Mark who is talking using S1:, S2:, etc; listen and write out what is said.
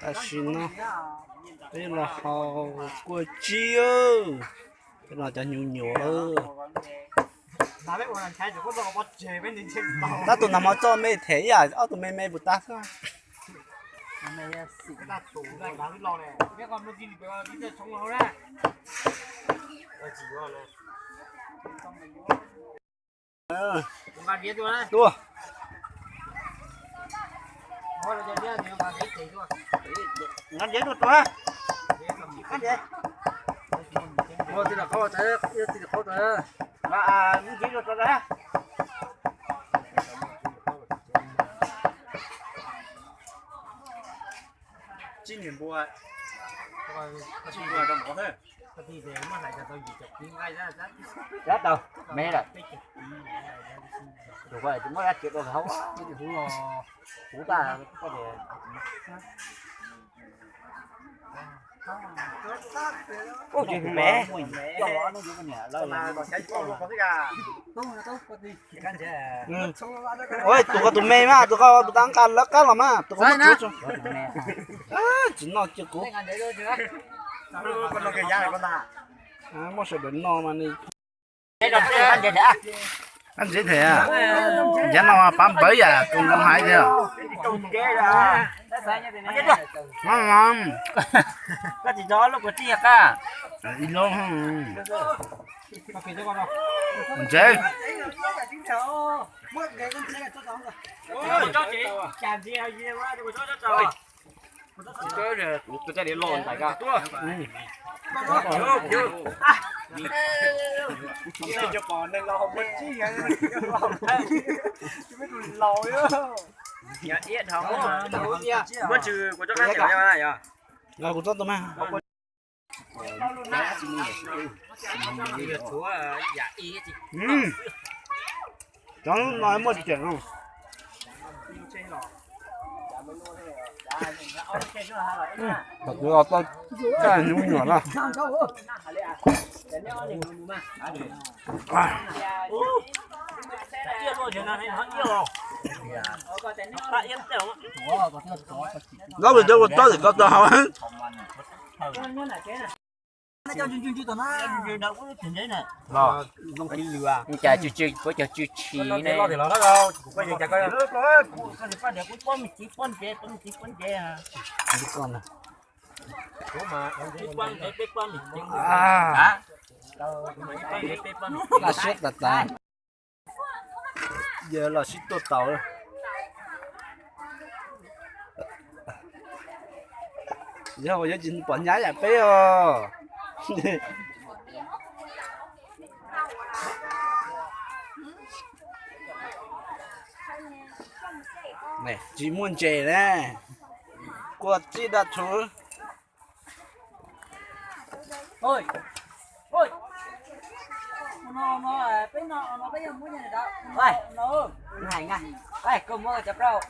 S1: ta xin nó đây là họ của chiêu cái là cho nhiều nhiều ta tụi nằm ở cho mấy thế à ở tụi mấy bút ta sao tua ngắt giấy được quá ngắt giấy mua thì là khó tới thì là khó tới mà những giấy được rồi đấy今年不爱，今年都冇去。Rát đâu, mẹ rồi. Được rồi, chúng nó rát kịp rồi không? Cái gì hủ ta có để. Ôi trời mẹ, cho nó vô cái nhà, lấy mà còn cái con cái gà. Ôi, tụi mẹ mà, tụi con đang cắn lá cá lắm mà, tụi con mất chút. Chính nó chưa cũ. Con nó cái giá này con ta. Mua sữa đến no mà đi. Ăn dễ thế à? Giá nó bám bấy à, cùng năm hai chưa? Ngon ngon.
S2: Cái gì đó lúc có tiệc à?
S1: Đi luôn hả? Dễ.
S2: Cho chị, chàm gì hay gì quá, cho rồi. Chơi rồi, tôi cho để lộn tại cả.
S1: Cho con nên lo không biết chi vậy. Chứ biết lòi á.
S2: Nhà yết không? Mất trừ của cho các tiểu cho này à?
S1: Rồi cũng tốt tụi mà. Cháu nói một chuyện không? Thật ra tao cái nhúng nhỏ là. Nó bị đâu có tới thì có tao hả?
S2: Rồi, chả chú chú, có chả chú chí này. Lo thì lo đó đâu, bây giờ chả coi. Con thì phát được cũng con chỉ con chế à.
S1: Đi con này.
S2: À.
S1: Là sét là ta. Giờ là sét tốt tàu rồi. Giờ bây giờ chính bọn nhái là bé à. Này, chỉ muốn chè nè. Qua chỉ đặt chú.
S2: Ôi. Ôi. Nó bây giờ muốn này đó. Ôi, nó. Này ngay. Ê, cô mua chập đâu.